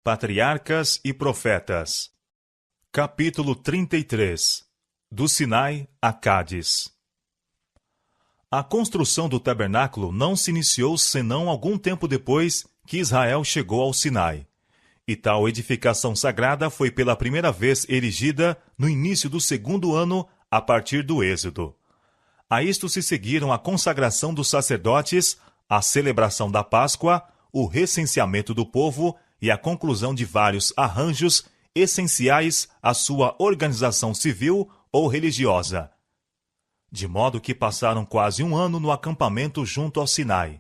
Patriarcas e Profetas. Capítulo 33. Do Sinai a Cádiz. A construção do tabernáculo não se iniciou senão algum tempo depois que Israel chegou ao Sinai. E tal edificação sagrada foi pela primeira vez erigida no início do segundo ano a partir do Êxodo. A isto se seguiram a consagração dos sacerdotes, a celebração da Páscoa, o recenseamento do povo e a conclusão de vários arranjos essenciais à sua organização civil ou religiosa. De modo que passaram quase um ano no acampamento junto ao Sinai.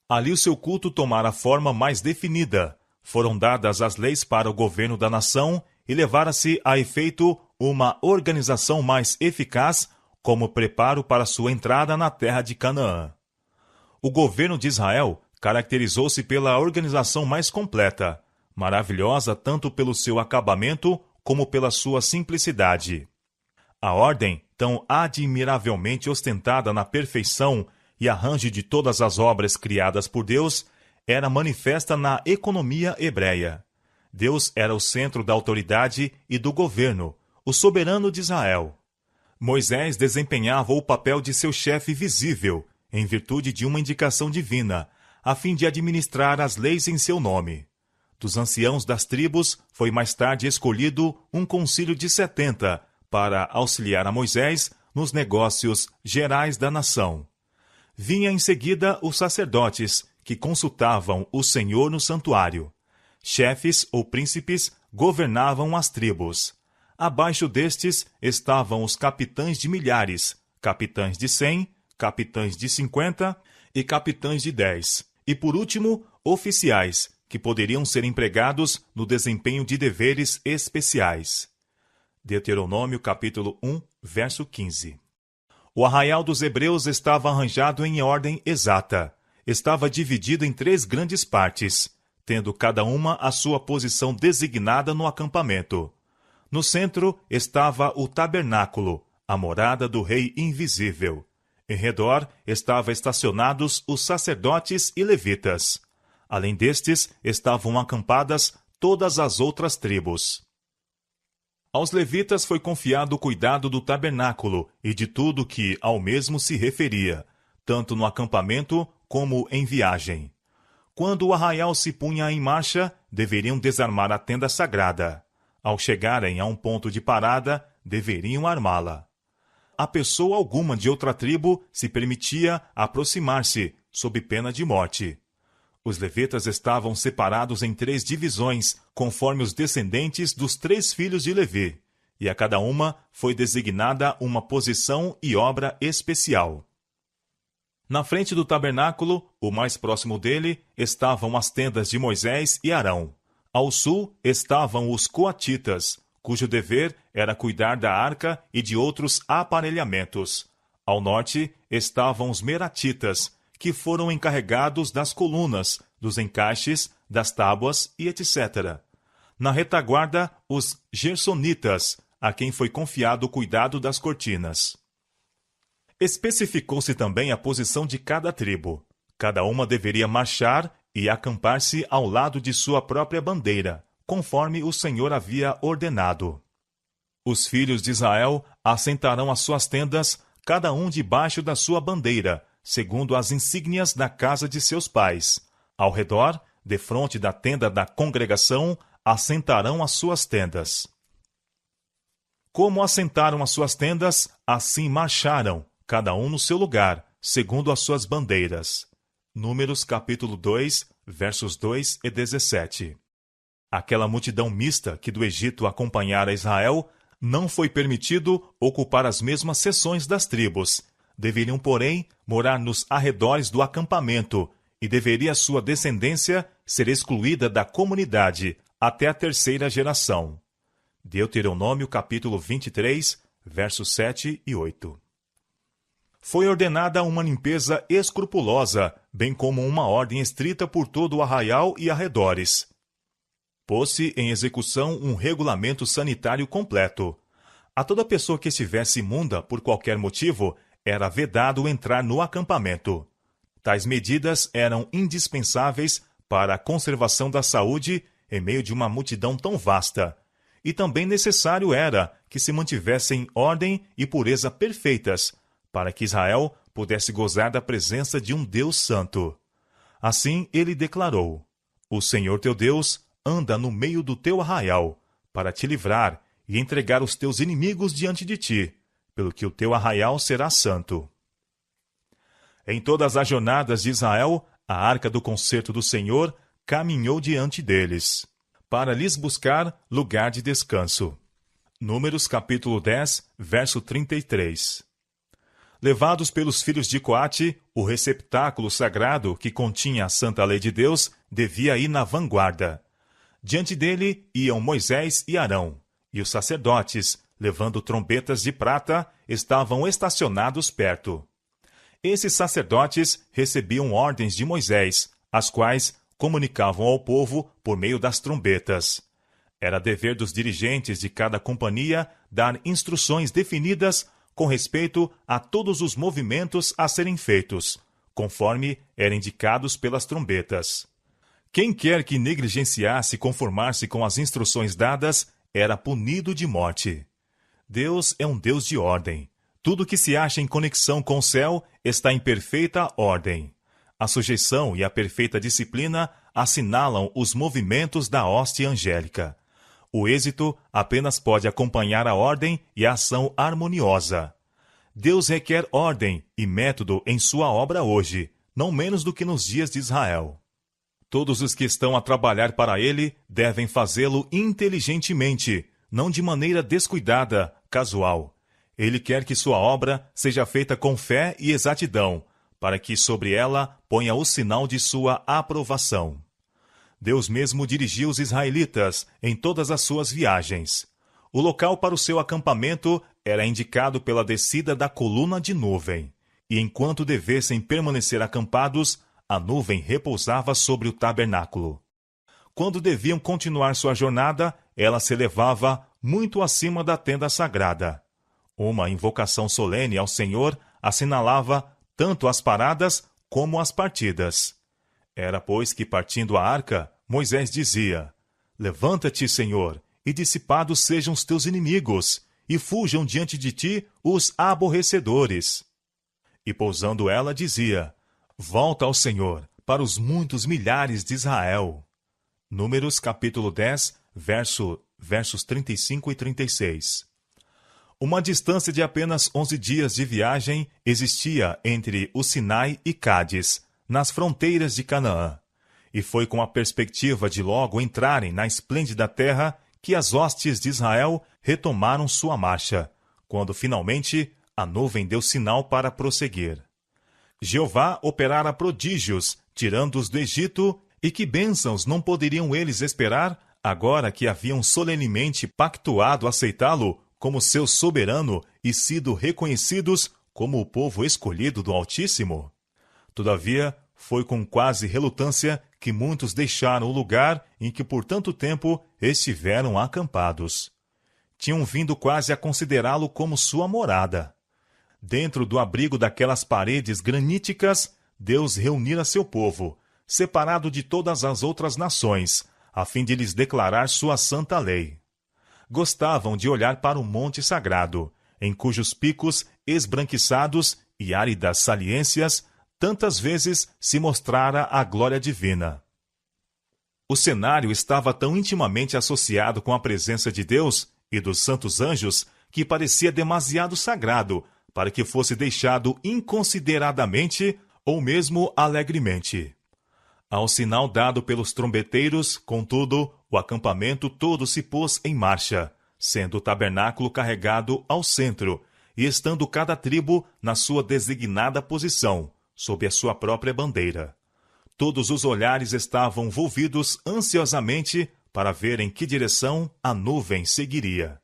Ali o seu culto tomara forma mais definida, foram dadas as leis para o governo da nação e levara-se a efeito uma organização mais eficaz como preparo para sua entrada na terra de Canaã. O governo de Israel caracterizou-se pela organização mais completa, maravilhosa tanto pelo seu acabamento como pela sua simplicidade. A ordem, tão admiravelmente ostentada na perfeição e arranjo de todas as obras criadas por Deus, era manifesta na economia hebreia. Deus era o centro da autoridade e do governo, o soberano de Israel. Moisés desempenhava o papel de seu chefe visível, em virtude de uma indicação divina, a fim de administrar as leis em seu nome. Dos anciãos das tribos foi mais tarde escolhido um concílio de 70 para auxiliar a Moisés nos negócios gerais da nação. Vinha em seguida os sacerdotes, que consultavam o Senhor no santuário. Chefes ou príncipes governavam as tribos. Abaixo destes estavam os capitães de milhares, capitães de 100, capitães de 50 e capitães de 10. E por último, oficiais, que poderiam ser empregados no desempenho de deveres especiais. Deuteronômio capítulo 1, verso 15. O arraial dos hebreus estava arranjado em ordem exata. Estava dividido em 3 grandes partes, tendo cada uma a sua posição designada no acampamento. No centro estava o tabernáculo, a morada do Rei Invisível. Em redor estavam estacionados os sacerdotes e levitas. Além destes, estavam acampadas todas as outras tribos. Aos levitas foi confiado o cuidado do tabernáculo e de tudo que ao mesmo se referia, tanto no acampamento como em viagem. Quando o arraial se punha em marcha, deveriam desarmar a tenda sagrada. Ao chegarem a um ponto de parada, deveriam armá-la. A pessoa alguma de outra tribo se permitia aproximar-se, sob pena de morte. Os levitas estavam separados em 3 divisões, conforme os descendentes dos 3 filhos de Levi, e a cada uma foi designada uma posição e obra especial. Na frente do tabernáculo, o mais próximo dele, estavam as tendas de Moisés e Arão. Ao sul estavam os coatitas, cujo dever era cuidar da arca e de outros aparelhamentos. Ao norte estavam os meratitas, que foram encarregados das colunas, dos encaixes, das tábuas e etc. Na retaguarda, os gersonitas, a quem foi confiado o cuidado das cortinas. Especificou-se também a posição de cada tribo. Cada uma deveria marchar e acampar-se ao lado de sua própria bandeira, conforme o Senhor havia ordenado. Os filhos de Israel assentarão as suas tendas, cada um debaixo da sua bandeira, segundo as insígnias da casa de seus pais. Ao redor, defronte da tenda da congregação, assentarão as suas tendas. Como assentaram as suas tendas, assim marcharam, cada um no seu lugar, segundo as suas bandeiras. Números capítulo 2, versos 2 e 17. Aquela multidão mista que do Egito acompanhara Israel, não foi permitido ocupar as mesmas seções das tribos. Deveriam, porém, morar nos arredores do acampamento, e deveria sua descendência ser excluída da comunidade até a 3ª geração. Deuteronômio capítulo 23, versos 7 e 8. Foi ordenada uma limpeza escrupulosa, bem como uma ordem estrita por todo o arraial e arredores. Pôs-se em execução um regulamento sanitário completo. A toda pessoa que estivesse imunda por qualquer motivo, era vedado entrar no acampamento. Tais medidas eram indispensáveis para a conservação da saúde em meio de uma multidão tão vasta, e também necessário era que se mantivessem ordem e pureza perfeitas, para que Israel pudesse gozar da presença de um Deus santo. Assim ele declarou: O Senhor teu Deus anda no meio do teu arraial, para te livrar e entregar os teus inimigos diante de ti, pelo que o teu arraial será santo. Em todas as jornadas de Israel, a arca do concerto do Senhor caminhou diante deles, para lhes buscar lugar de descanso. Números capítulo 10, verso 33. Levados pelos filhos de Coate, o receptáculo sagrado que continha a santa lei de Deus devia ir na vanguarda. Diante dele iam Moisés e Arão, e os sacerdotes, levando trombetas de prata, estavam estacionados perto. Esses sacerdotes recebiam ordens de Moisés, as quais comunicavam ao povo por meio das trombetas. Era dever dos dirigentes de cada companhia dar instruções definidas com respeito a todos os movimentos a serem feitos, conforme eram indicados pelas trombetas. Quem quer que negligenciasse conformar-se com as instruções dadas era punido de morte. Deus é um Deus de ordem. Tudo que se acha em conexão com o céu está em perfeita ordem. A sujeição e a perfeita disciplina assinalam os movimentos da hoste angélica. O êxito apenas pode acompanhar a ordem e a ação harmoniosa. Deus requer ordem e método em sua obra hoje, não menos do que nos dias de Israel. Todos os que estão a trabalhar para ele devem fazê-lo inteligentemente, não de maneira descuidada, casual. Ele quer que sua obra seja feita com fé e exatidão, para que sobre ela ponha o sinal de sua aprovação. Deus mesmo dirigiu os israelitas em todas as suas viagens. O local para o seu acampamento era indicado pela descida da coluna de nuvem, e enquanto devessem permanecer acampados, a nuvem repousava sobre o tabernáculo. Quando deviam continuar sua jornada, ela se elevava muito acima da tenda sagrada. Uma invocação solene ao Senhor assinalava tanto as paradas como as partidas. Era, pois, que partindo a arca, Moisés dizia: Levanta-te, Senhor, e dissipados sejam os teus inimigos, e fujam diante de ti os aborrecedores. E pousando ela, dizia: Volta ao Senhor, para os muitos milhares de Israel. Números capítulo 10, versos 35 e 36. Uma distância de apenas 11 dias de viagem existia entre o Sinai e Cádiz, nas fronteiras de Canaã. E foi com a perspectiva de logo entrarem na esplêndida terra que as hostes de Israel retomaram sua marcha, quando finalmente a nuvem deu sinal para prosseguir. Jeová operara prodígios, tirando-os do Egito, e que bênçãos não poderiam eles esperar, agora que haviam solenemente pactuado aceitá-lo como seu soberano e sido reconhecidos como o povo escolhido do Altíssimo? Todavia, foi com quase relutância que muitos deixaram o lugar em que por tanto tempo estiveram acampados. Tinham vindo quase a considerá-lo como sua morada. Dentro do abrigo daquelas paredes graníticas, Deus reunira seu povo, separado de todas as outras nações, a fim de lhes declarar sua santa lei. Gostavam de olhar para o monte sagrado, em cujos picos esbranquiçados e áridas saliências tantas vezes se mostrara a glória divina. O cenário estava tão intimamente associado com a presença de Deus e dos santos anjos que parecia demasiado sagrado para que fosse deixado inconsideradamente ou mesmo alegremente. Ao sinal dado pelos trombeteiros, contudo, o acampamento todo se pôs em marcha, sendo o tabernáculo carregado ao centro e estando cada tribo na sua designada posição, sob a sua própria bandeira. Todos os olhares estavam volvidos ansiosamente para ver em que direção a nuvem seguiria.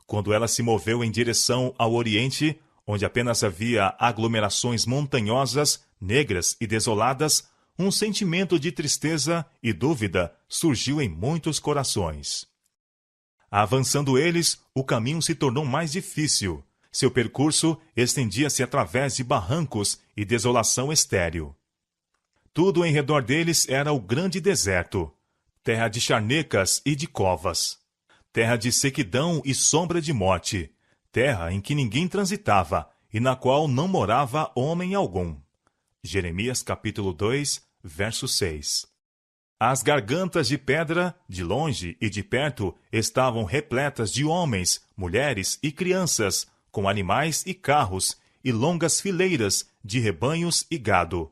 Quando ela se moveu em direção ao oriente, onde apenas havia aglomerações montanhosas, negras e desoladas, um sentimento de tristeza e dúvida surgiu em muitos corações. Avançando eles, o caminho se tornou mais difícil. Seu percurso estendia-se através de barrancos e desolação estéril. Tudo em redor deles era o grande deserto. terra de charnecas e de covas, terra de sequidão e sombra de morte, terra em que ninguém transitava e na qual não morava homem algum. Jeremias capítulo 2, verso 6. As gargantas de pedra, de longe e de perto, estavam repletas de homens, mulheres e crianças, com animais e carros, e longas fileiras de rebanhos e gado.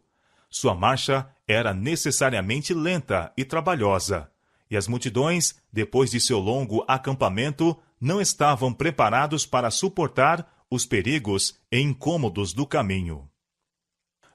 Sua marcha era necessariamente lenta e trabalhosa, e as multidões, depois de seu longo acampamento, não estavam preparados para suportar os perigos e incômodos do caminho.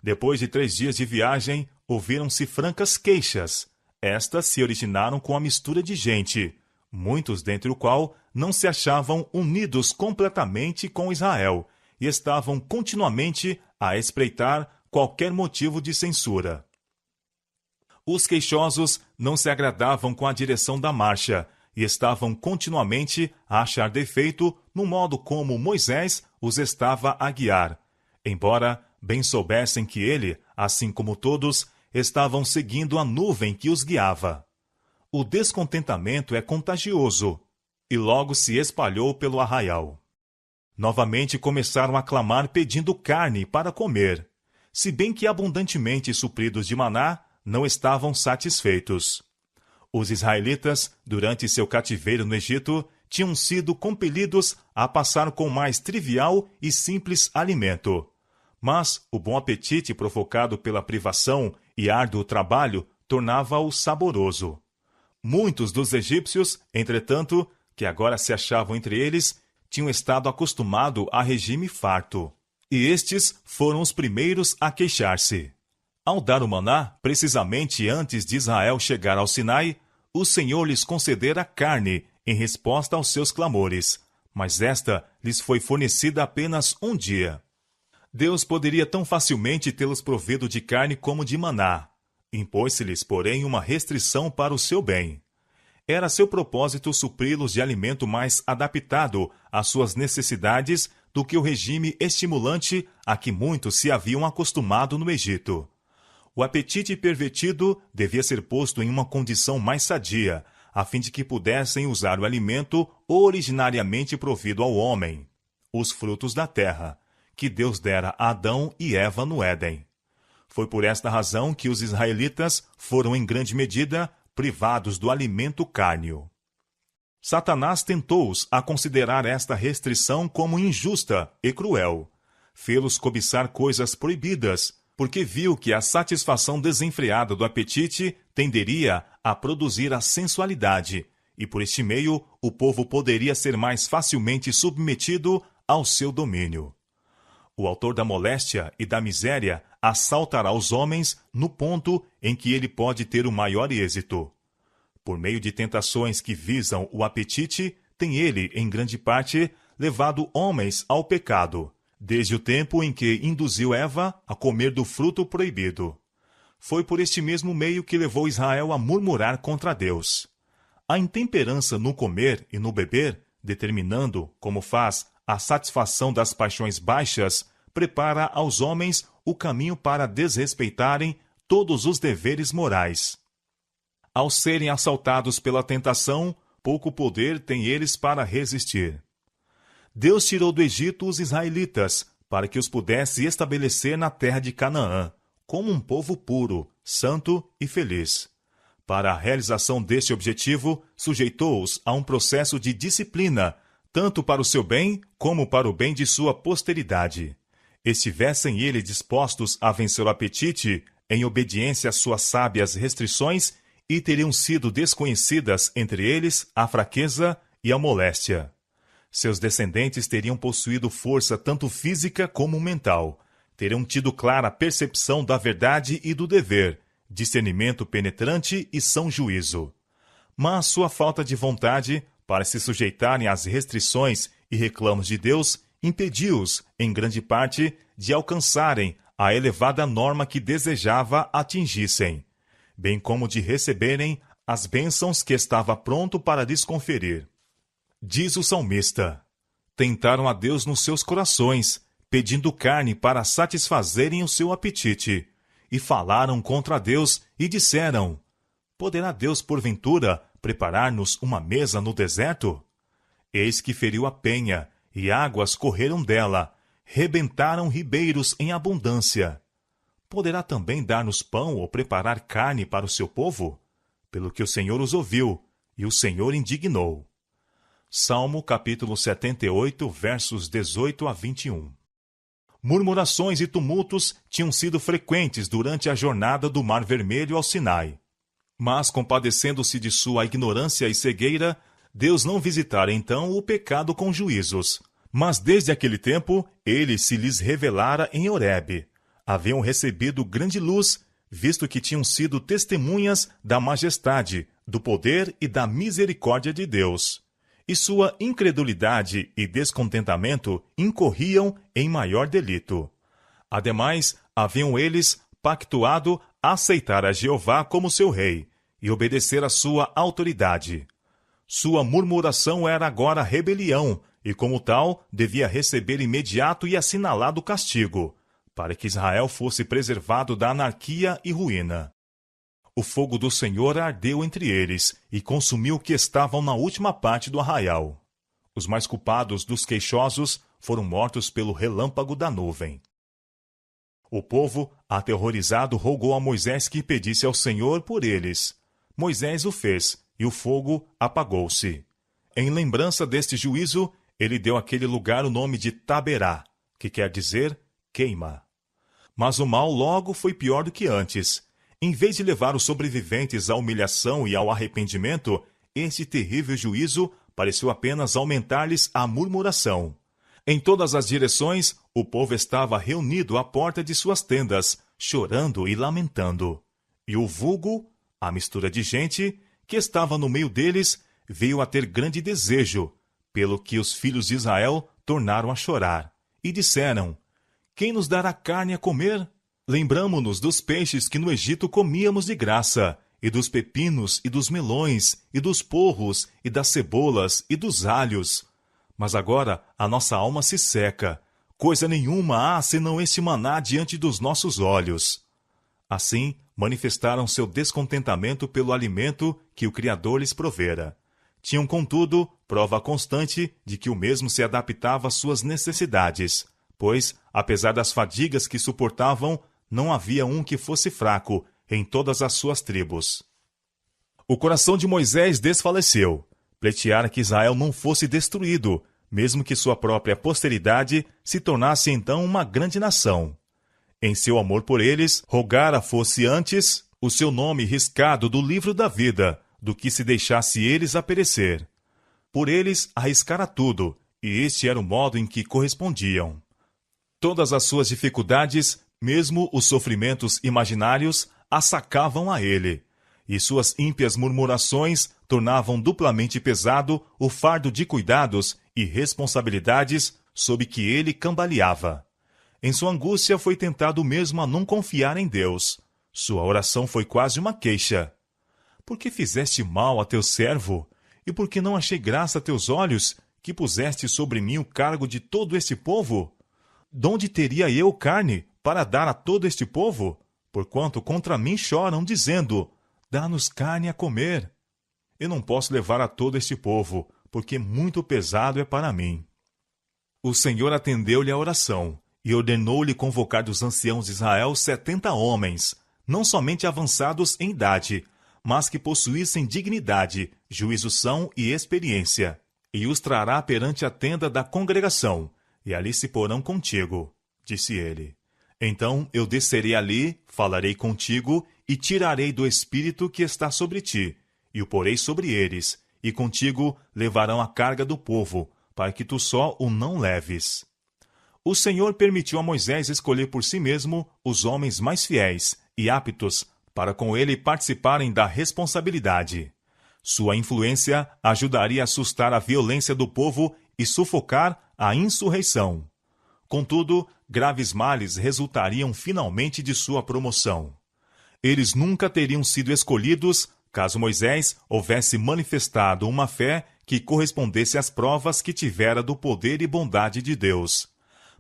Depois de 3 dias de viagem, ouviram-se francas queixas. Estas se originaram com a mistura de gente, muitos dentre o qual não se achavam unidos completamente com Israel e estavam continuamente a espreitar qualquer motivo de censura. Os queixosos não se agradavam com a direção da marcha e estavam continuamente a achar defeito no modo como Moisés os estava a guiar, embora bem soubessem que ele, assim como todos, estavam seguindo a nuvem que os guiava. O descontentamento é contagioso, e logo se espalhou pelo arraial. Novamente começaram a clamar pedindo carne para comer, se bem que abundantemente supridos de maná, não estavam satisfeitos. Os israelitas, durante seu cativeiro no Egito, tinham sido compelidos a passar com mais trivial e simples alimento. Mas o bom apetite provocado pela privação e árduo trabalho tornava-o saboroso. Muitos dos egípcios, entretanto, que agora se achavam entre eles, tinham estado acostumados a regime farto. E estes foram os primeiros a queixar-se. Ao dar o maná, precisamente antes de Israel chegar ao Sinai, o Senhor lhes concedera carne em resposta aos seus clamores, mas esta lhes foi fornecida apenas um dia. Deus poderia tão facilmente tê-los provido de carne como de maná. Impôs-se-lhes, porém, uma restrição para o seu bem. Era seu propósito supri-los de alimento mais adaptado às suas necessidades do que o regime estimulante a que muitos se haviam acostumado no Egito. O apetite pervertido devia ser posto em uma condição mais sadia, a fim de que pudessem usar o alimento originariamente provido ao homem, os frutos da terra, que Deus dera a Adão e Eva no Éden. Foi por esta razão que os israelitas foram em grande medida privados do alimento cárneo. Satanás tentou-os a considerar esta restrição como injusta e cruel. Fê-los cobiçar coisas proibidas, porque viu que a satisfação desenfreada do apetite tenderia a produzir a sensualidade, e por este meio o povo poderia ser mais facilmente submetido ao seu domínio. O autor da moléstia e da miséria assaltará os homens no ponto em que ele pode ter o maior êxito. Por meio de tentações que visam o apetite, tem ele, em grande parte, levado homens ao pecado, desde o tempo em que induziu Eva a comer do fruto proibido. Foi por este mesmo meio que levou Israel a murmurar contra Deus. A intemperança no comer e no beber, determinando, como faz, a satisfação das paixões baixas, prepara aos homens o caminho para desrespeitarem todos os deveres morais. Ao serem assaltados pela tentação, pouco poder têm eles para resistir. Deus tirou do Egito os israelitas, para que os pudesse estabelecer na terra de Canaã, como um povo puro, santo e feliz. Para a realização deste objetivo, sujeitou-os a um processo de disciplina, tanto para o seu bem como para o bem de sua posteridade. Estivessem eles dispostos a vencer o apetite, em obediência às suas sábias restrições, e teriam sido desconhecidas entre eles a fraqueza e a moléstia. Seus descendentes teriam possuído força tanto física como mental, teriam tido clara percepção da verdade e do dever, discernimento penetrante e são juízo. Mas sua falta de vontade para se sujeitarem às restrições e reclamos de Deus impediu-os, em grande parte, de alcançarem a elevada norma que desejava atingissem, bem como de receberem as bênçãos que estava pronto para lhes conferir. Diz o salmista: tentaram a Deus nos seus corações, pedindo carne para satisfazerem o seu apetite, e falaram contra Deus e disseram: Poderá Deus, porventura, preparar-nos uma mesa no deserto? Eis que feriu a penha, e águas correram dela, rebentaram ribeiros em abundância. Poderá também dar-nos pão ou preparar carne para o seu povo? Pelo que o Senhor os ouviu, e o Senhor indignou. Salmo capítulo 78, versos 18 a 21. Murmurações e tumultos tinham sido frequentes durante a jornada do Mar Vermelho ao Sinai. Mas, compadecendo-se de sua ignorância e cegueira, Deus não visitara então o pecado com juízos. Mas desde aquele tempo, ele se lhes revelara em Horebe. Haviam recebido grande luz, visto que tinham sido testemunhas da majestade, do poder e da misericórdia de Deus. E sua incredulidade e descontentamento incorriam em maior delito. Ademais, haviam eles pactuado aceitar a Jeová como seu rei e obedecer à sua autoridade. Sua murmuração era agora rebelião, e como tal, devia receber imediato e assinalado castigo, para que Israel fosse preservado da anarquia e ruína. O fogo do Senhor ardeu entre eles e consumiu o que estavam na última parte do arraial. Os mais culpados dos queixosos foram mortos pelo relâmpago da nuvem. O povo, aterrorizado, rogou a Moisés que pedisse ao Senhor por eles. Moisés o fez, e o fogo apagou-se. Em lembrança deste juízo, ele deu àquele lugar o nome de Taberá, que quer dizer queima. Mas o mal logo foi pior do que antes. Em vez de levar os sobreviventes à humilhação e ao arrependimento, este terrível juízo pareceu apenas aumentar-lhes a murmuração. Em todas as direções, o povo estava reunido à porta de suas tendas, chorando e lamentando. E o vulgo, a mistura de gente, que estava no meio deles, veio a ter grande desejo, pelo que os filhos de Israel tornaram a chorar, e disseram: Quem nos dará carne a comer? Lembramo-nos dos peixes que no Egito comíamos de graça, e dos pepinos, e dos melões, e dos porros, e das cebolas, e dos alhos. Mas agora a nossa alma se seca. Coisa nenhuma há senão este maná diante dos nossos olhos. Assim, manifestaram seu descontentamento pelo alimento que o Criador lhes provera. Tinham, contudo, prova constante de que o mesmo se adaptava às suas necessidades, pois, apesar das fadigas que suportavam, não havia um que fosse fraco em todas as suas tribos. O coração de Moisés desfaleceu. Pleiteara que Israel não fosse destruído, mesmo que sua própria posteridade se tornasse então uma grande nação. Em seu amor por eles, rogara fosse antes o seu nome riscado do livro da vida, do que se deixasse eles a perecer. Por eles arriscara tudo, e este era o modo em que correspondiam. Todas as suas dificuldades, mesmo os sofrimentos imaginários, assacavam a ele, e suas ímpias murmurações tornavam duplamente pesado o fardo de cuidados e responsabilidades sob que ele cambaleava. Em sua angústia foi tentado mesmo a não confiar em Deus. Sua oração foi quase uma queixa. Por que fizeste mal a teu servo? E por que não achei graça a teus olhos, que puseste sobre mim o cargo de todo este povo? Donde teria eu carne para dar a todo este povo? Porquanto contra mim choram, dizendo: Dá-nos carne a comer. Eu não posso levar a todo este povo, porque muito pesado é para mim. O Senhor atendeu-lhe a oração, e ordenou-lhe convocar dos anciãos de Israel 70 homens, não somente avançados em idade, mas que possuíssem dignidade, juízo são e experiência, e os trará perante a tenda da congregação, e ali se porão contigo, disse ele. Então eu descerei ali, falarei contigo, e tirarei do espírito que está sobre ti, e o porei sobre eles, e contigo levarão a carga do povo, para que tu só o não leves. O Senhor permitiu a Moisés escolher por si mesmo os homens mais fiéis e aptos para com ele participarem da responsabilidade. Sua influência ajudaria a assustar a violência do povo e sufocar a insurreição. Contudo, graves males resultariam finalmente de sua promoção. Eles nunca teriam sido escolhidos caso Moisés houvesse manifestado uma fé que correspondesse às provas que tivera do poder e bondade de Deus.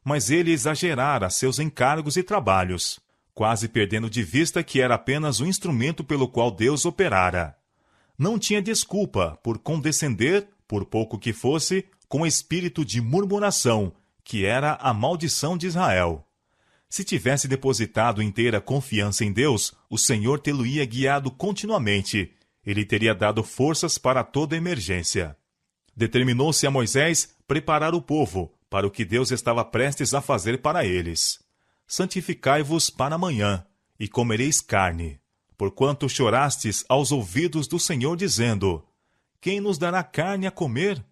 Mas ele exagerara seus encargos e trabalhos. quase perdendo de vista que era apenas um instrumento pelo qual Deus operara. Não tinha desculpa por condescender, por pouco que fosse, com o espírito de murmuração, que era a maldição de Israel. Se tivesse depositado inteira confiança em Deus, o Senhor tê-lo-ia guiado continuamente. Ele teria dado forças para toda emergência. Determinou-se a Moisés preparar o povo para o que Deus estava prestes a fazer para eles. Santificai-vos para amanhã, e comereis carne, porquanto chorastes aos ouvidos do Senhor, dizendo: quem nos dará carne a comer?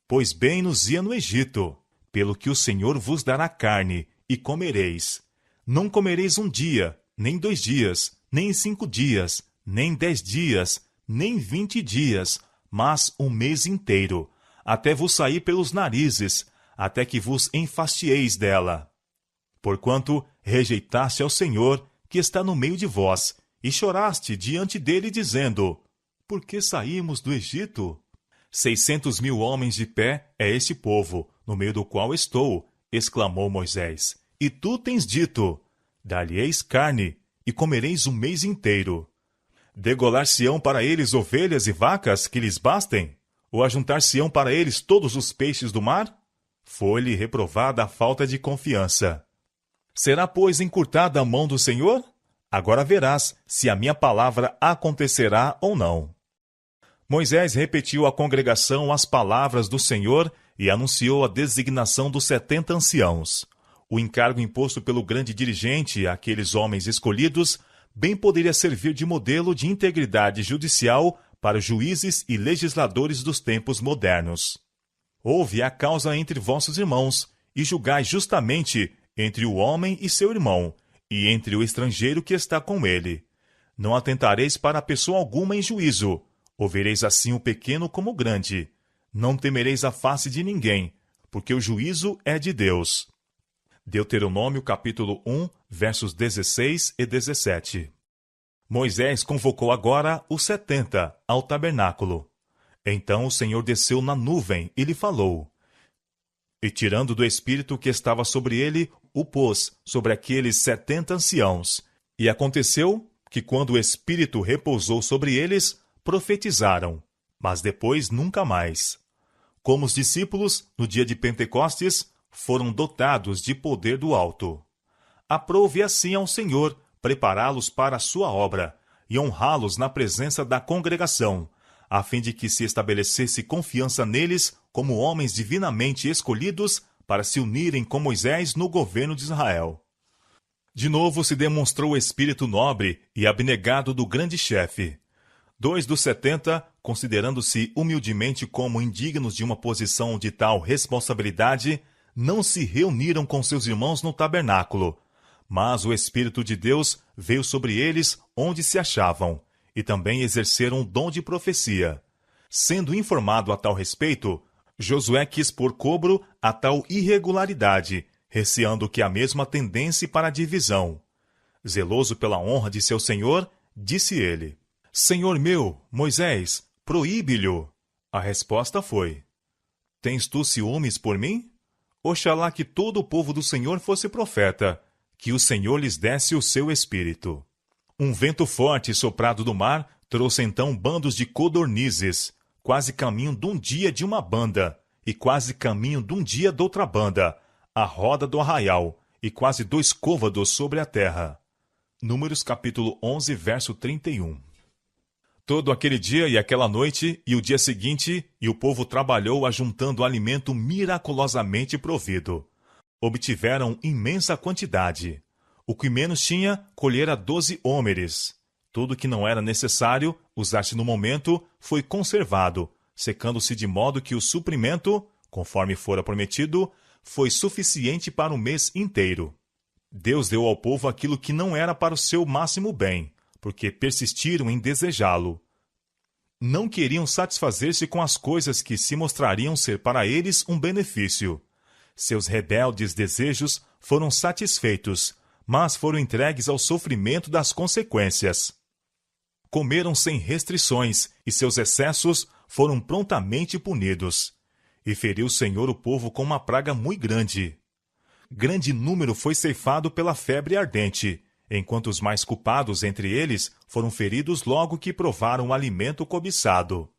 Pois bem nos ia no Egito, pelo que o Senhor vos dará carne, e comereis. Não comereis 1 dia, nem 2 dias, nem 5 dias, nem 10 dias, nem 20 dias, mas 1 mês inteiro, até vos sair pelos narizes, até que vos enfastieis dela. Porquanto rejeitaste ao Senhor, que está no meio de vós, e choraste diante dele, dizendo: por que saímos do Egito? 600.000 homens de pé é este povo, no meio do qual estou, exclamou Moisés. E tu tens dito: dar-lhe-eis carne, e comereis 1 mês inteiro. Degolar-se-ão para eles ovelhas e vacas que lhes bastem? Ou ajuntar-se-ão para eles todos os peixes do mar? Foi-lhe reprovada a falta de confiança. Será, pois, encurtada a mão do Senhor? Agora verás se a minha palavra acontecerá ou não. Moisés repetiu à congregação as palavras do Senhor e anunciou a designação dos 70 anciãos. O encargo imposto pelo grande dirigente àqueles homens escolhidos bem poderia servir de modelo de integridade judicial para os juízes e legisladores dos tempos modernos. Ouve a causa entre vossos irmãos, e julgai justamente entre o homem e seu irmão, e entre o estrangeiro que está com ele. Não atentareis para pessoa alguma em juízo. Ouvireis assim o pequeno como o grande. Não temereis a face de ninguém, porque o juízo é de Deus. Deuteronômio capítulo 1, versos 16 e 17. Moisés convocou agora os 70 ao tabernáculo. Então o Senhor desceu na nuvem e lhe falou. E tirando do Espírito que estava sobre ele, o pôs sobre aqueles 70 anciãos. E aconteceu que quando o Espírito repousou sobre eles, profetizaram, mas depois nunca mais. Como os discípulos, no dia de Pentecostes, foram dotados de poder do alto. Aprouve assim ao Senhor prepará-los para a sua obra e honrá-los na presença da congregação, a fim de que se estabelecesse confiança neles como homens divinamente escolhidos para se unirem com Moisés no governo de Israel. De novo se demonstrou o espírito nobre e abnegado do grande chefe. 2 dos 70, considerando-se humildemente como indignos de uma posição de tal responsabilidade, não se reuniram com seus irmãos no tabernáculo, mas o Espírito de Deus veio sobre eles onde se achavam, e também exerceram o dom de profecia. Sendo informado a tal respeito, Josué quis pôr cobro a tal irregularidade, receando que a mesma tendesse para a divisão. Zeloso pela honra de seu senhor, disse ele: Senhor meu, Moisés, proíbe-lhe. A resposta foi: Tens tu ciúmes por mim? Oxalá que todo o povo do Senhor fosse profeta, que o Senhor lhes desse o seu espírito. Um vento forte soprado do mar trouxe então bandos de codornizes, quase caminho de um dia de uma banda, e quase caminho de um dia de outra banda, à roda do arraial, e quase 2 côvados sobre a terra. Números capítulo 11, verso 31. Todo aquele dia e aquela noite, e o dia seguinte, e o povo trabalhou ajuntando alimento miraculosamente provido. Obtiveram imensa quantidade. O que menos tinha, colhera 12 homeres. Tudo que não era necessário usar-se no momento foi conservado, secando-se de modo que o suprimento, conforme fora prometido, foi suficiente para um mês inteiro. Deus deu ao povo aquilo que não era para o seu máximo bem, porque persistiram em desejá-lo. Não queriam satisfazer-se com as coisas que se mostrariam ser para eles um benefício. Seus rebeldes desejos foram satisfeitos, mas foram entregues ao sofrimento das consequências. Comeram sem restrições, e seus excessos foram prontamente punidos. E feriu o Senhor o povo com uma praga muito grande. Grande número foi ceifado pela febre ardente, enquanto os mais culpados entre eles foram feridos logo que provaram o alimento cobiçado.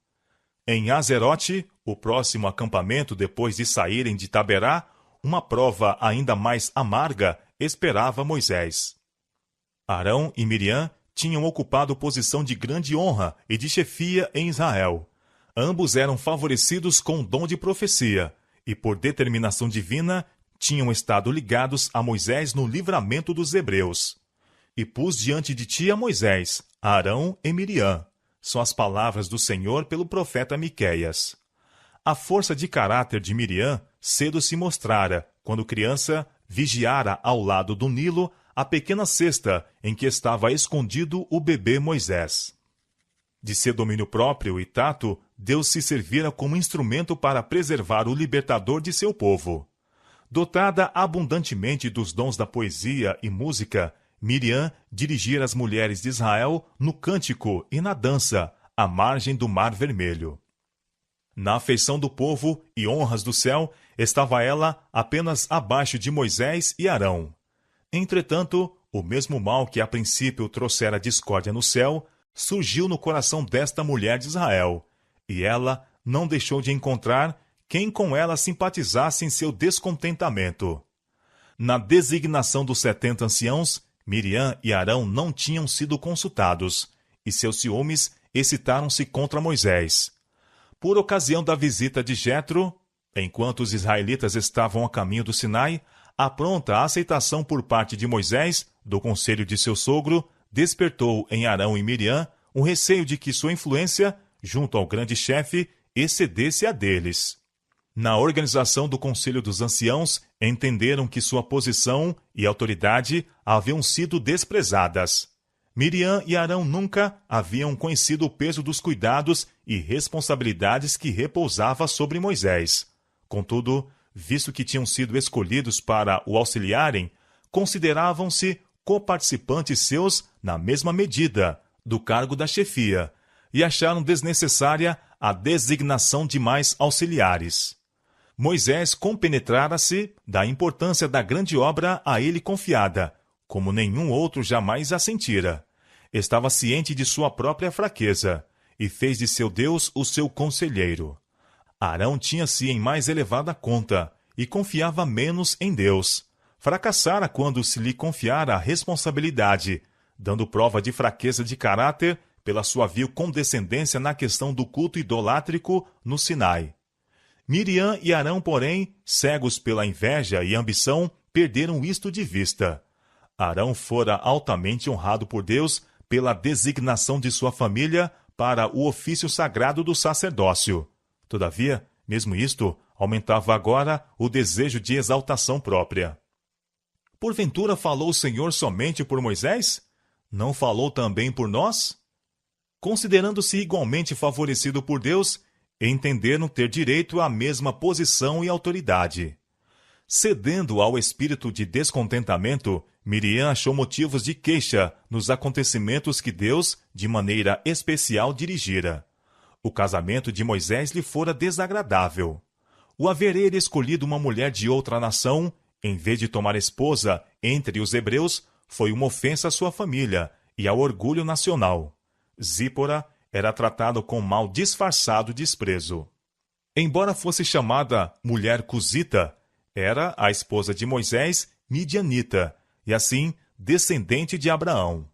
Em Azerote, o próximo acampamento depois de saírem de Taberá, uma prova ainda mais amarga esperava Moisés. Arão e Miriam tinham ocupado posição de grande honra e de chefia em Israel. Ambos eram favorecidos com o dom de profecia e, por determinação divina, tinham estado ligados a Moisés no livramento dos hebreus. E pus diante de ti a Moisés, a Arão e Miriam. São as palavras do Senhor pelo profeta Miqueias. A força de caráter de Miriam cedo se mostrara, quando criança, vigiara ao lado do Nilo a pequena cesta em que estava escondido o bebê Moisés. De seu domínio próprio e tato, Deus se servira como instrumento para preservar o libertador de seu povo. Dotada abundantemente dos dons da poesia e música, Miriam dirigira as mulheres de Israel no cântico e na dança, à margem do Mar Vermelho. Na afeição do povo e honras do céu, estava ela apenas abaixo de Moisés e Arão. Entretanto, o mesmo mal que a princípio trouxera discórdia no céu, surgiu no coração desta mulher de Israel, e ela não deixou de encontrar quem com ela simpatizasse em seu descontentamento. Na designação dos 70 anciãos, Miriam e Arão não tinham sido consultados, e seus ciúmes excitaram-se contra Moisés. Por ocasião da visita de Jetro, enquanto os israelitas estavam a caminho do Sinai, a pronta aceitação por parte de Moisés do conselho de seu sogro despertou em Arão e Miriam um receio de que sua influência, junto ao grande chefe, excedesse a deles. Na organização do Conselho dos Anciãos, entenderam que sua posição e autoridade haviam sido desprezadas. Miriam e Arão nunca haviam conhecido o peso dos cuidados e responsabilidades que repousava sobre Moisés. Contudo, visto que tinham sido escolhidos para o auxiliarem, consideravam-se coparticipantes seus na mesma medida do cargo da chefia e acharam desnecessária a designação de mais auxiliares. Moisés compenetrara-se da importância da grande obra a ele confiada, como nenhum outro jamais a sentira. Estava ciente de sua própria fraqueza e fez de seu Deus o seu conselheiro. Arão tinha-se em mais elevada conta e confiava menos em Deus. Fracassara quando se lhe confiara a responsabilidade, dando prova de fraqueza de caráter pela sua vil condescendência na questão do culto idolátrico no Sinai. Miriam e Arão, porém, cegos pela inveja e ambição, perderam isto de vista. Arão fora altamente honrado por Deus pela designação de sua família para o ofício sagrado do sacerdócio. Todavia, mesmo isto aumentava agora o desejo de exaltação própria. Porventura falou o Senhor somente por Moisés? Não falou também por nós? Considerando-se igualmente favorecido por Deus, entenderam ter direito à mesma posição e autoridade. Cedendo ao espírito de descontentamento, Miriam achou motivos de queixa nos acontecimentos que Deus, de maneira especial, dirigira. O casamento de Moisés lhe fora desagradável. O haver ele escolhido uma mulher de outra nação, em vez de tomar esposa entre os hebreus, foi uma ofensa à sua família e ao orgulho nacional. Zípora era tratada com mal disfarçado desprezo. Embora fosse chamada mulher cusita, era a esposa de Moisés, midianita, e assim descendente de Abraão.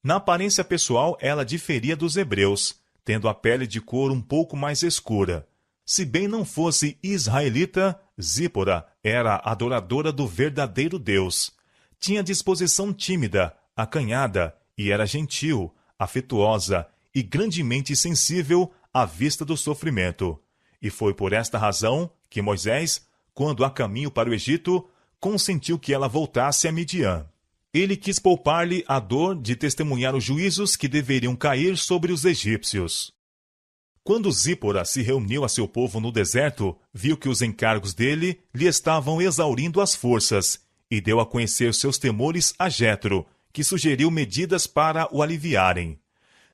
Na aparência pessoal, ela diferia dos hebreus, tendo a pele de cor um pouco mais escura. Se bem não fosse israelita, Zípora era adoradora do verdadeiro Deus. Tinha disposição tímida, acanhada, e era gentil, afetuosa e grandemente sensível à vista do sofrimento. E foi por esta razão que Moisés, quando a caminho para o Egito, consentiu que ela voltasse a Midian. Ele quis poupar-lhe a dor de testemunhar os juízos que deveriam cair sobre os egípcios. Quando Zípora se reuniu a seu povo no deserto, viu que os encargos dele lhe estavam exaurindo as forças, e deu a conhecer seus temores a Jetro, que sugeriu medidas para o aliviarem.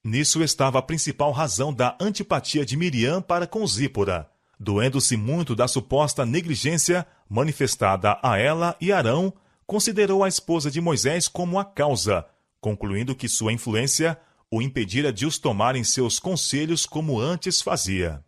Nisso estava a principal razão da antipatia de Miriam para com Zípora, doendo-se muito da suposta negligência manifestada a ela e Arão considerou a esposa de Moisés como a causa, concluindo que sua influência o impedira de os tomar em seus conselhos como antes fazia.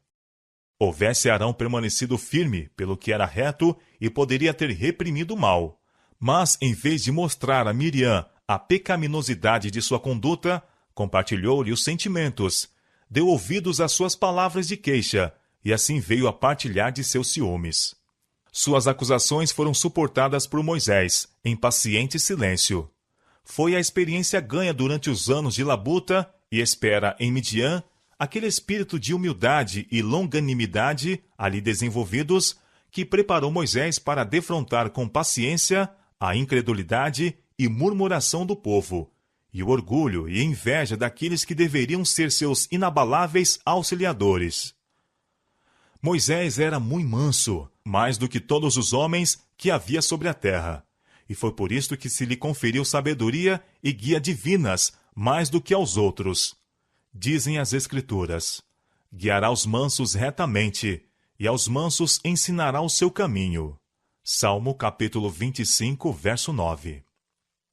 Houvesse Arão permanecido firme pelo que era reto e poderia ter reprimido o mal, mas em vez de mostrar a Miriam a pecaminosidade de sua conduta, compartilhou-lhe os sentimentos, deu ouvidos às suas palavras de queixa e assim veio a partilhar de seus ciúmes. Suas acusações foram suportadas por Moisés, em paciente silêncio. Foi a experiência ganha durante os anos de labuta e espera em Midian, aquele espírito de humildade e longanimidade ali desenvolvidos, que preparou Moisés para defrontar com paciência a incredulidade e murmuração do povo, e o orgulho e inveja daqueles que deveriam ser seus inabaláveis auxiliadores. Moisés era muito manso, mais do que todos os homens que havia sobre a terra, e foi por isto que se lhe conferiu sabedoria e guia divinas, mais do que aos outros. Dizem as Escrituras: guiará os mansos retamente, e aos mansos ensinará o seu caminho. Salmo capítulo 25, verso 9.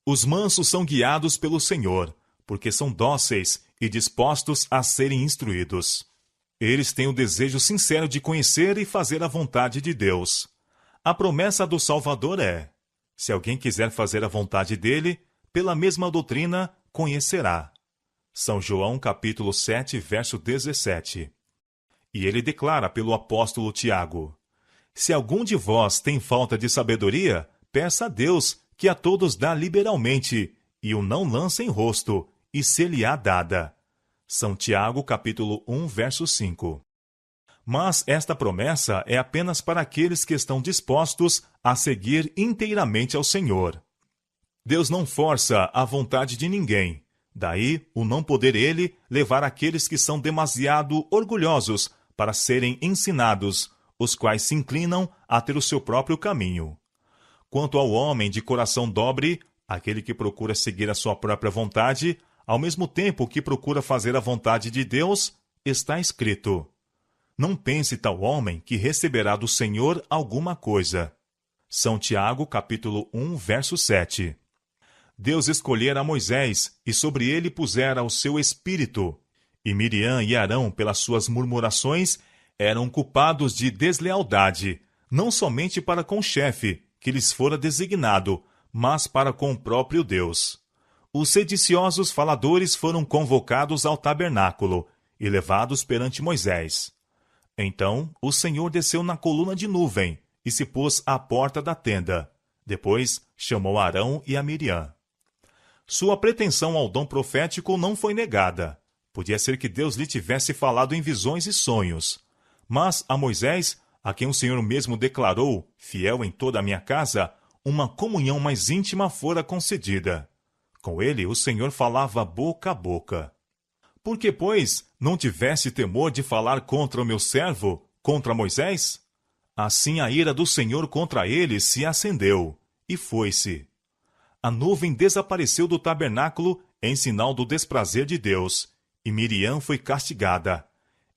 Os mansos são guiados pelo Senhor, porque são dóceis e dispostos a serem instruídos. Eles têm o desejo sincero de conhecer e fazer a vontade de Deus. A promessa do Salvador é: se alguém quiser fazer a vontade dele, pela mesma doutrina conhecerá. São João capítulo 7, verso 17. E ele declara pelo apóstolo Tiago: se algum de vós tem falta de sabedoria, peça a Deus, que a todos dá liberalmente, e o não lança em rosto, e ser-lhe-á dada. São Tiago capítulo 1, verso 5. Mas esta promessa é apenas para aqueles que estão dispostos a seguir inteiramente ao Senhor. Deus não força a vontade de ninguém. Daí o não poder ele levar aqueles que são demasiado orgulhosos para serem ensinados, os quais se inclinam a ter o seu próprio caminho. Quanto ao homem de coração dobre, aquele que procura seguir a sua própria vontade, ao mesmo tempo que procura fazer a vontade de Deus, está escrito: não pense tal homem que receberá do Senhor alguma coisa. São Tiago capítulo 1, verso 7. Deus escolhera Moisés, e sobre ele pusera o seu espírito. E Miriam e Arão, pelas suas murmurações, eram culpados de deslealdade, não somente para com o chefe, que lhes fora designado, mas para com o próprio Deus. Os sediciosos faladores foram convocados ao tabernáculo e levados perante Moisés. Então o Senhor desceu na coluna de nuvem e se pôs à porta da tenda. Depois chamou Arão e a Miriam. Sua pretensão ao dom profético não foi negada. Podia ser que Deus lhe tivesse falado em visões e sonhos. Mas a Moisés, a quem o Senhor mesmo declarou, fiel em toda a minha casa, uma comunhão mais íntima fora concedida. Com ele o Senhor falava boca a boca. Por que, pois, não tivesse temor de falar contra o meu servo, contra Moisés? Assim a ira do Senhor contra ele se acendeu, e foi-se. A nuvem desapareceu do tabernáculo em sinal do desprazer de Deus, e Miriam foi castigada.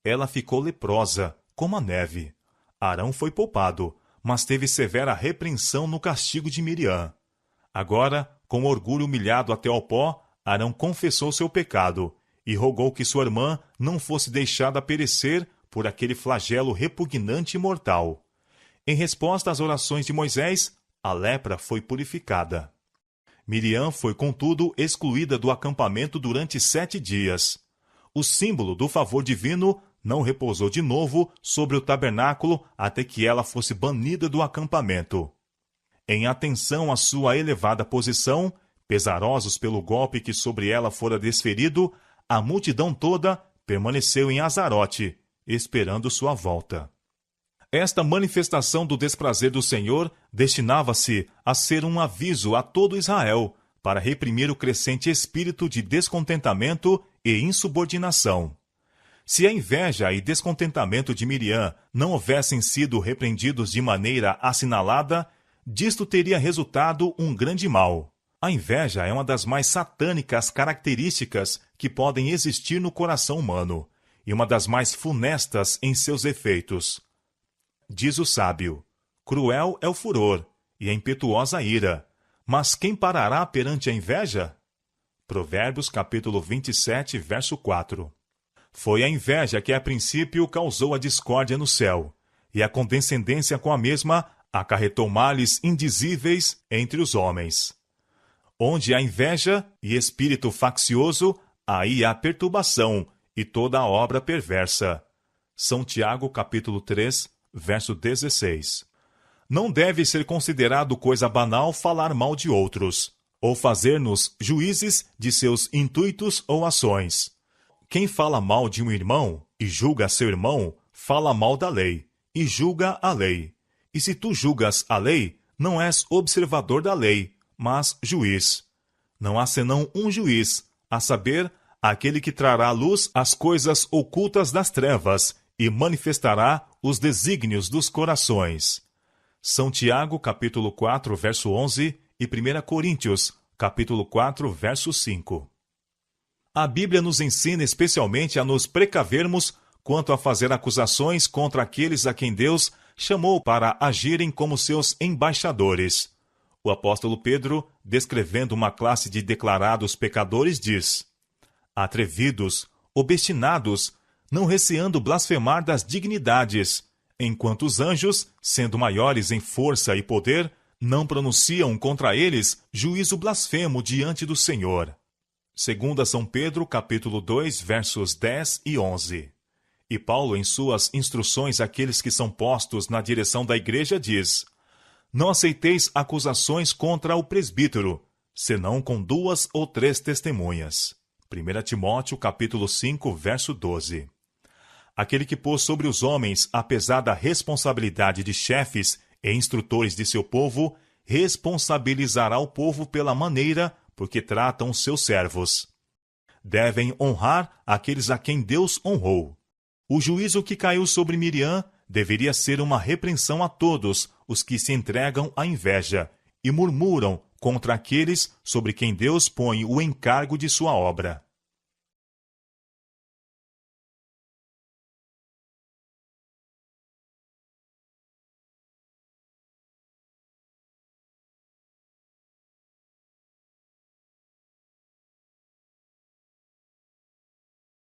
Ela ficou leprosa, como a neve. Arão foi poupado, mas teve severa repreensão no castigo de Miriam. Agora, com orgulho humilhado até ao pó, Arão confessou seu pecado, e rogou que sua irmã não fosse deixada perecer por aquele flagelo repugnante e mortal. Em resposta às orações de Moisés, a lepra foi purificada. Miriam foi, contudo, excluída do acampamento durante 7 dias. O símbolo do favor divino não repousou de novo sobre o tabernáculo até que ela fosse banida do acampamento. Em atenção à sua elevada posição, pesarosos pelo golpe que sobre ela fora desferido, a multidão toda permaneceu em Azarote, esperando sua volta. Esta manifestação do desprazer do Senhor destinava-se a ser um aviso a todo Israel para reprimir o crescente espírito de descontentamento e insubordinação. Se a inveja e descontentamento de Miriam não houvessem sido repreendidos de maneira assinalada, disto teria resultado um grande mal. A inveja é uma das mais satânicas características que podem existir no coração humano, e uma das mais funestas em seus efeitos. Diz o sábio: cruel é o furor, e a impetuosa ira, Mas quem parará perante a inveja? Provérbios capítulo 27, verso 4. Foi a inveja que a princípio causou a discórdia no céu, e a condescendência com a mesma acarretou males indizíveis entre os homens. Onde há inveja e espírito faccioso, aí há perturbação e toda a obra perversa. São Tiago capítulo 3, verso 16. Não deve ser considerado coisa banal falar mal de outros, ou fazer-nos juízes de seus intuitos ou ações. Quem fala mal de um irmão e julga seu irmão, fala mal da lei, e julga a lei. E se tu julgas a lei, não és observador da lei, mas juiz. Não há senão um juiz, a saber, aquele que trará à luz as coisas ocultas das trevas e manifestará os desígnios dos corações. São Tiago, capítulo 4, verso 11, e 1 Coríntios, capítulo 4, verso 5. A Bíblia nos ensina especialmente a nos precavermos quanto a fazer acusações contra aqueles a quem Deus chamou para agirem como seus embaixadores. O apóstolo Pedro, descrevendo uma classe de declarados pecadores, diz: atrevidos, obstinados, não receando blasfemar das dignidades, enquanto os anjos, sendo maiores em força e poder, não pronunciam contra eles juízo blasfemo diante do Senhor. 2 São Pedro, capítulo 2, versos 10 e 11. E Paulo, em suas instruções àqueles que são postos na direção da igreja, diz: não aceiteis acusações contra o presbítero, senão com 2 ou 3 testemunhas. 1 Timóteo, capítulo 5, verso 12. Aquele que pôs sobre os homens a pesada responsabilidade de chefes e instrutores de seu povo, responsabilizará o povo pela maneira por que tratam seus servos. Devem honrar aqueles a quem Deus honrou. O juízo que caiu sobre Miriam deveria ser uma repreensão a todos os que se entregam à inveja e murmuram contra aqueles sobre quem Deus põe o encargo de sua obra.